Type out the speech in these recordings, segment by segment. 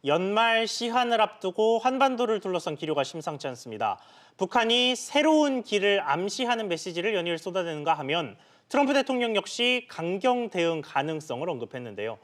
연말 시한을 앞두고 한반도를 둘러싼 기류가 심상치 않습니다. 북한이 새로운 길을 암시하는 메시지를 연일 쏟아내는가 하면 트럼프 대통령 역시 강경 대응 가능성을 언급했는데요.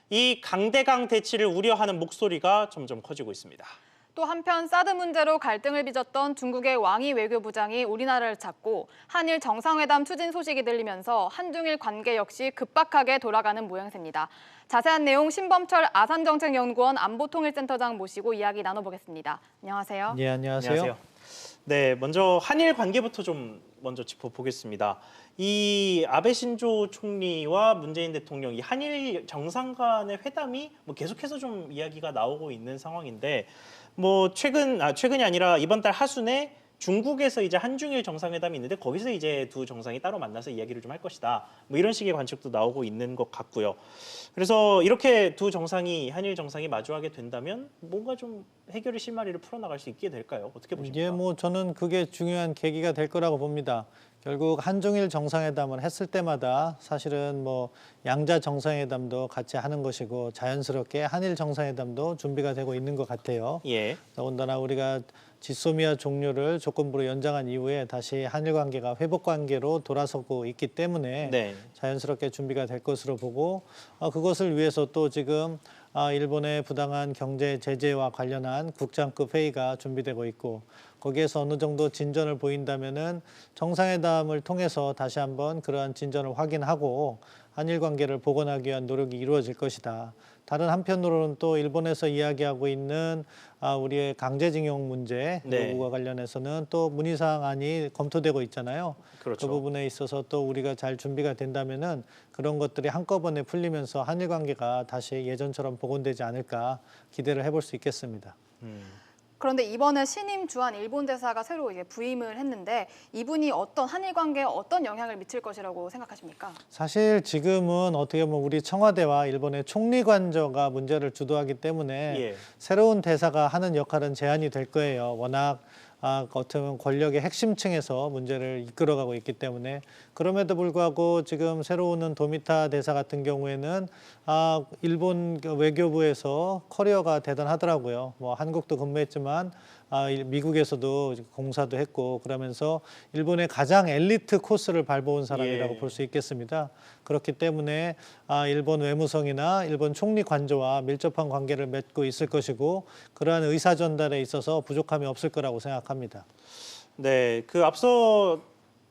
이 강대강 대치를 우려하는 목소리가 점점 커지고 있습니다. 또 한편 사드 문제로 갈등을 빚었던 중국의 왕이 외교부장이 우리나라를 찾고 한일 정상회담 추진 소식이 들리면서 한중일 관계 역시 급박하게 돌아가는 모양새입니다. 자세한 내용 신범철 아산정책연구원 안보통일센터장 모시고 이야기 나눠보겠습니다. 안녕하세요. 네, 안녕하세요. 네, 먼저 한일 관계부터 좀 먼저 짚어보겠습니다. 이 아베 신조 총리와 문재인 대통령 이 한일 정상 간의 회담이 계속해서 좀 이야기가 나오고 있는 상황인데 최근이 아니라 이번 달 하순에 중국에서 이제 한중일 정상회담이 있는데 거기서 이제 두 정상이 따로 만나서 이야기를 좀 할 것이다. 이런 식의 관측도 나오고 있는 것 같고요. 그래서 이렇게 두 정상이 한일 정상이 마주하게 된다면 뭔가 좀 해결의 실마리를 풀어나갈 수 있게 될까요? 어떻게 보십니까? 저는 그게 중요한 계기가 될 거라고 봅니다. 결국 한중일 정상회담을 했을 때마다 사실은 양자 정상회담도 같이 하는 것이고 자연스럽게 한일 정상회담도 준비가 되고 있는 것 같아요. 예. 더군다나 우리가 지소미아 종료를 조건부로 연장한 이후에 다시 한일 관계가 회복 관계로 돌아서고 있기 때문에 네. 자연스럽게 준비가 될 것으로 보고 그것을 위해서 또 지금 일본의 부당한 경제 제재와 관련한 국장급 회의가 준비되고 있고 거기에서 어느 정도 진전을 보인다면은 정상회담을 통해서 다시 한번 그러한 진전을 확인하고 한일 관계를 복원하기 위한 노력이 이루어질 것이다. 다른 한편으로는 또 일본에서 이야기하고 있는 우리의 강제징용 문제 네. 여부와 관련해서는 또 문의사항안이 검토되고 있잖아요. 그렇죠. 그 부분에 있어서 또 우리가 잘 준비가 된다면은 그런 것들이 한꺼번에 풀리면서 한일 관계가 다시 예전처럼 복원되지 않을까 기대를 해볼 수 있겠습니다. 그런데 이번에 신임 주한 일본 대사가 새로 이제 부임을 했는데 이분이 한일 관계에 어떤 영향을 미칠 것이라고 생각하십니까? 사실 지금은 어떻게 보면 우리 청와대와 일본의 총리 관저가 문제를 주도하기 때문에 예. 새로운 대사가 하는 역할은 제한이 될 거예요. 워낙 어떻게 보면 권력의 핵심층에서 문제를 이끌어가고 있기 때문에 그럼에도 불구하고 지금 새로 오는 도미타 대사 같은 경우에는 일본 외교부에서 커리어가 대단하더라고요. 한국도 근무했지만 미국에서도 공사도 했고 그러면서 일본의 가장 엘리트 코스를 밟아온 사람이라고 예. 볼 수 있겠습니다. 그렇기 때문에 일본 외무성이나 일본 총리 관저와 밀접한 관계를 맺고 있을 것이고 그러한 의사 전달에 있어서 부족함이 없을 거라고 생각합니다. 네, 앞서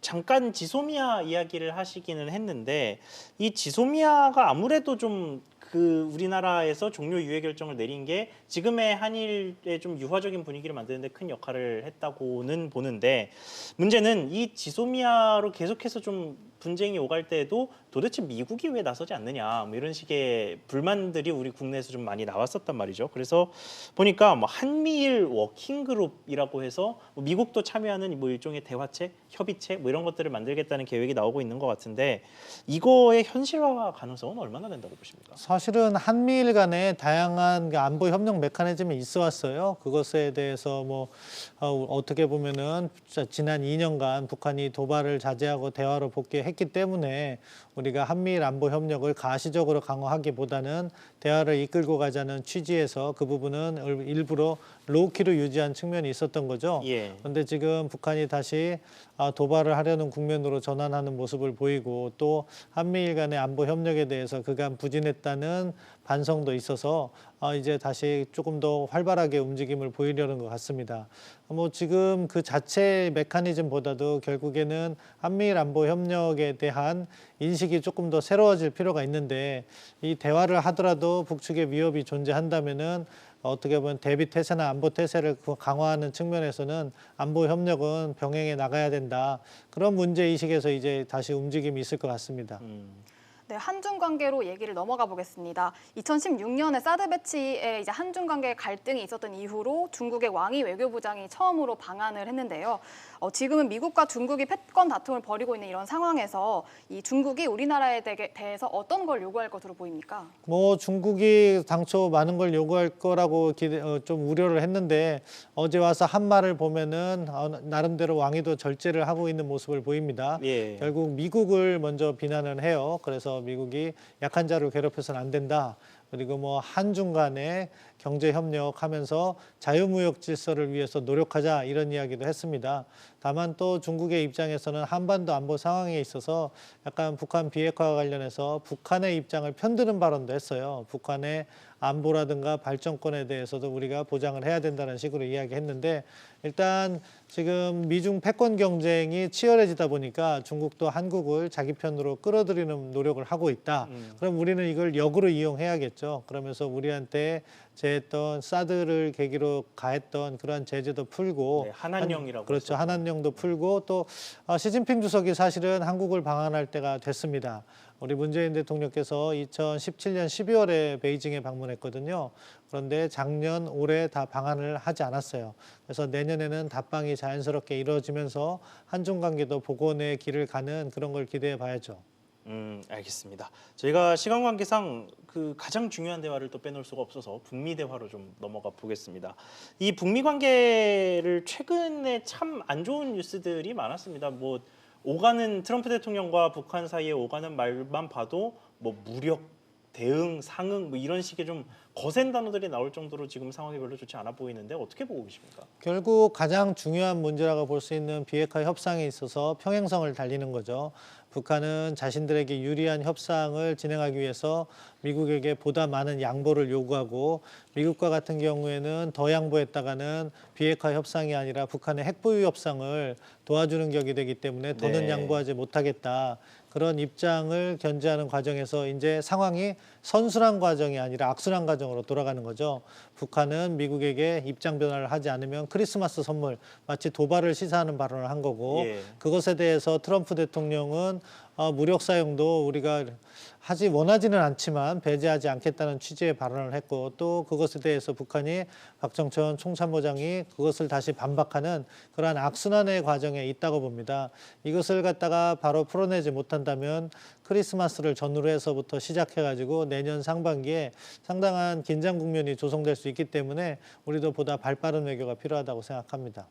잠깐 지소미아 이야기를 하시기는 했는데 이 지소미아가 아무래도 좀 우리나라에서 종료 유예 결정을 내린 게 지금의 한일의 좀 유화적인 분위기를 만드는 데 큰 역할을 했다고는 보는데 문제는 이 지소미아로 계속해서 좀 분쟁이 오갈 때에도 도대체 미국이 왜 나서지 않느냐 이런 식의 불만들이 우리 국내에서 좀 많이 나왔었단 말이죠. 그래서 보니까 한미일 워킹그룹이라고 해서 미국도 참여하는 일종의 대화체, 협의체 이런 것들을 만들겠다는 계획이 나오고 있는 것 같은데 이거의 현실화 가능성은 얼마나 된다고 보십니까? 사실은 한미일 간에 다양한 안보 협력 메커니즘이 있어 왔어요. 그것에 대해서 어떻게 보면은 지난 2년간 북한이 도발을 자제하고 대화로 복귀했기 때문에 우리가 한미일 안보 협력을 가시적으로 강화하기보다는 대화를 이끌고 가자는 취지에서 그 부분은 일부러 로우키로 유지한 측면이 있었던 거죠. 예. 그런데 지금 북한이 다시 도발을 하려는 국면으로 전환하는 모습을 보이고 또 한미일 간의 안보 협력에 대해서 그간 부진했다는 반성도 있어서 이제 다시 조금 더 활발하게 움직임을 보이려는 것 같습니다. 지금 그 자체 메커니즘보다도 결국에는 한미일 안보 협력에 대한 인식이 조금 더 새로워질 필요가 있는데 이 대화를 하더라도 북측의 위협이 존재한다면은 어떻게 보면 대비 태세나 안보 태세를 강화하는 측면에서는 안보 협력은 병행해 나가야 된다. 그런 문제 의식에서 이제 다시 움직임이 있을 것 같습니다. 네, 한중 관계로 얘기를 넘어가 보겠습니다. 2016년에 사드 배치에 이제 한중 관계 갈등이 있었던 이후로 중국의 왕이 외교부장이 처음으로 방한을 했는데요. 지금은 미국과 중국이 패권 다툼을 벌이고 있는 이런 상황에서 이 중국이 우리나라에 대해서 어떤 걸 요구할 것으로 보입니까? 중국이 당초 많은 걸 요구할 거라고 좀 우려를 했는데 어제 와서 한 말을 보면은 나름대로 왕위도 절제를 하고 있는 모습을 보입니다. 예. 결국 미국을 먼저 비난을 해요. 그래서 미국이 약한 자를 괴롭혀서는 안 된다. 그리고 뭐 한중 간의 경제 협력하면서 자유무역 질서를 위해서 노력하자 이런 이야기도 했습니다. 다만 또 중국의 입장에서는 한반도 안보 상황에 있어서 약간 북한 비핵화와 관련해서 북한의 입장을 편드는 발언도 했어요. 북한의 안보라든가 발전권에 대해서도 우리가 보장을 해야 된다는 식으로 이야기했는데 일단 지금 미중 패권 경쟁이 치열해지다 보니까 중국도 한국을 자기 편으로 끌어들이는 노력을 하고 있다. 그럼 우리는 이걸 역으로 이용해야겠죠. 그러면서 우리한테 제했던 사드를 계기로 가했던 그러한 제재도 풀고 네, 한한령이라고 그렇죠. 했었죠. 한한령도 풀고 또 시진핑 주석이 사실은 한국을 방한할 때가 됐습니다. 우리 문재인 대통령께서 2017년 12월에 베이징에 방문했거든요. 그런데 작년, 올해 다 방한을 하지 않았어요. 그래서 내년에는 답방이 자연스럽게 이루어지면서 한중 관계도 복원의 길을 가는 그런 걸 기대해 봐야죠. 알겠습니다. 저희가 시간 관계상 그 가장 중요한 대화를 또 빼놓을 수가 없어서 북미 대화로 좀 넘어가 보겠습니다. 이 북미 관계를 최근에 참 안 좋은 뉴스들이 많았습니다. 뭐 오가는 트럼프 대통령과 북한 사이에 오가는 말만 봐도 뭐 무력 대응, 상응 뭐 이런 식의 좀 거센 단어들이 나올 정도로 지금 상황이 별로 좋지 않아 보이는데 어떻게 보고 계십니까? 결국 가장 중요한 문제라고 볼 수 있는 비핵화 협상에 있어서 평행성을 달리는 거죠. 북한은 자신들에게 유리한 협상을 진행하기 위해서 미국에게 보다 많은 양보를 요구하고 미국과 같은 경우에는 더 양보했다가는 비핵화 협상이 아니라 북한의 핵보유 협상을 도와주는 격이 되기 때문에 더는 네. 양보하지 못하겠다. 그런 입장을 견지하는 과정에서 이제 상황이 선순환 과정이 아니라 악순환 과정으로 돌아가는 거죠. 북한은 미국에게 입장 변화를 하지 않으면 크리스마스 선물, 마치 도발을 시사하는 발언을 한 거고 예. 그것에 대해서 트럼프 대통령은 무력 사용도 우리가 원하지는 않지만 배제하지 않겠다는 취지의 발언을 했고 또 그것에 대해서 북한이 박정천 총참모장이 그것을 다시 반박하는 그러한 악순환의 과정에 있다고 봅니다. 이것을 갖다가 바로 풀어내지 못한다면 크리스마스를 전후로 해서부터 시작해가지고 내년 상반기에 상당한 긴장 국면이 조성될 수 있기 때문에 우리도 보다 발빠른 외교가 필요하다고 생각합니다.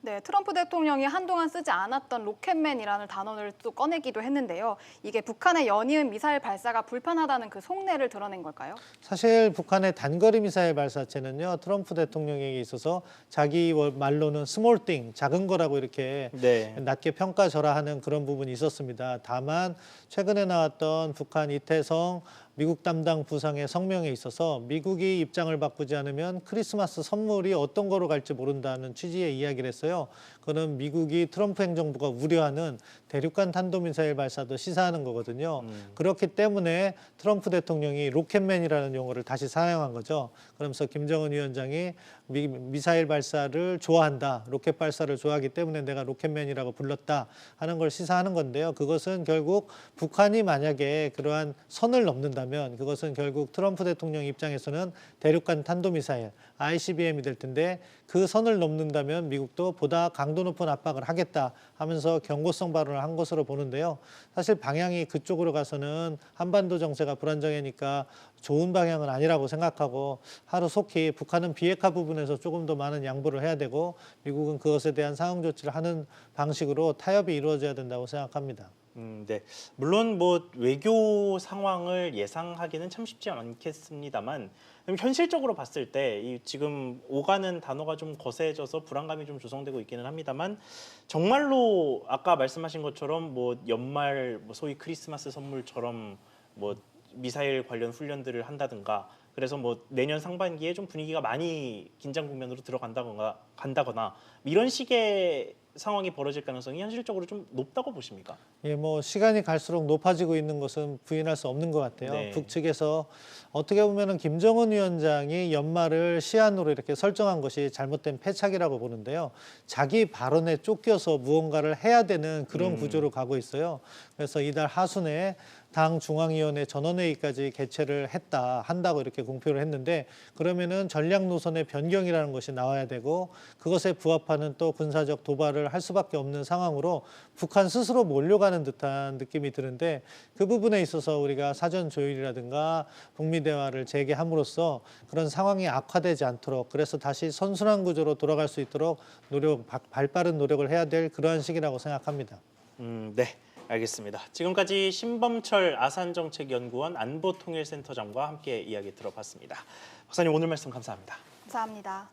네, 트럼프 대통령이 한동안 쓰지 않았던 로켓맨이라는 단어를 또 꺼내기도 했는데요. 이게 북한의 연이은 미사일 발사가 불편하다는 그 속내를 드러낸 걸까요? 사실 북한의 단거리 미사일 발사체는요 트럼프 대통령에게 있어서 자기 말로는 스몰 띵, 작은 거라고 이렇게 네. 낮게 평가절하하는 그런 부분이 있었습니다. 다만 최근에 나왔던 북한 이태성 미국 담당 부상의 성명에 있어서 미국이 입장을 바꾸지 않으면 크리스마스 선물이 어떤 거로 갈지 모른다는 취지의 이야기를 했어요. 그는 미국이 트럼프 행정부가 우려하는 대륙간 탄도미사일 발사도 시사하는 거거든요. 그렇기 때문에 트럼프 대통령이 로켓맨이라는 용어를 다시 사용한 거죠. 그러면서 김정은 위원장이 미사일 발사를 좋아한다. 로켓 발사를 좋아하기 때문에 내가 로켓맨이라고 불렀다 하는 걸 시사하는 건데요. 그것은 결국 북한이 만약에 그러한 선을 넘는다면 그것은 결국 트럼프 대통령 입장에서는 대륙간 탄도미사일 ICBM이 될 텐데 그 선을 넘는다면 미국도 보다 강도 높은 압박을 하겠다 하면서 경고성 발언을 한 것으로 보는데요. 사실 방향이 그쪽으로 가서는 한반도 정세가 불안정하니까 좋은 방향은 아니라고 생각하고 하루속히 북한은 비핵화 부분에서 조금 더 많은 양보를 해야 되고 미국은 그것에 대한 상응 조치를 하는 방식으로 타협이 이루어져야 된다고 생각합니다. 네. 물론 뭐 외교 상황을 예상하기는 참 쉽지 않겠습니다만 현실적으로 봤을 때 이 지금 오가는 단어가 좀 거세져서 불안감이 좀 조성되고 있기는 합니다만 정말로 아까 말씀하신 것처럼 뭐 연말 뭐 소위 크리스마스 선물처럼 뭐 미사일 관련 훈련들을 한다든가 그래서 뭐 내년 상반기에 좀 분위기가 많이 긴장 국면으로 간다거나 이런 식의 상황이 벌어질 가능성이 현실적으로 좀 높다고 보십니까? 예, 뭐 시간이 갈수록 높아지고 있는 것은 부인할 수 없는 것 같아요. 네. 북측에서 어떻게 보면은 김정은 위원장이 연말을 시한으로 이렇게 설정한 것이 잘못된 패착이라고 보는데요. 자기 발언에 쫓겨서 무언가를 해야 되는 그런 구조로 가고 있어요. 그래서 이달 하순에 당 중앙위원회 전원회의까지 개최를 한다고 이렇게 공표를 했는데 그러면은 전략 노선의 변경이라는 것이 나와야 되고 그것에 부합하는 또 군사적 도발을 할 수밖에 없는 상황으로 북한 스스로 몰려가는 듯한 느낌이 드는데 그 부분에 있어서 우리가 사전 조율이라든가 북미 대화를 재개함으로써 그런 상황이 악화되지 않도록 그래서 다시 선순환 구조로 돌아갈 수 있도록 발빠른 노력을 해야 될 그러한 시기라고 생각합니다. 네. 알겠습니다. 지금까지 신범철 아산정책연구원 안보통일센터장과 함께 이야기 들어봤습니다. 박사님 오늘 말씀 감사합니다. 감사합니다.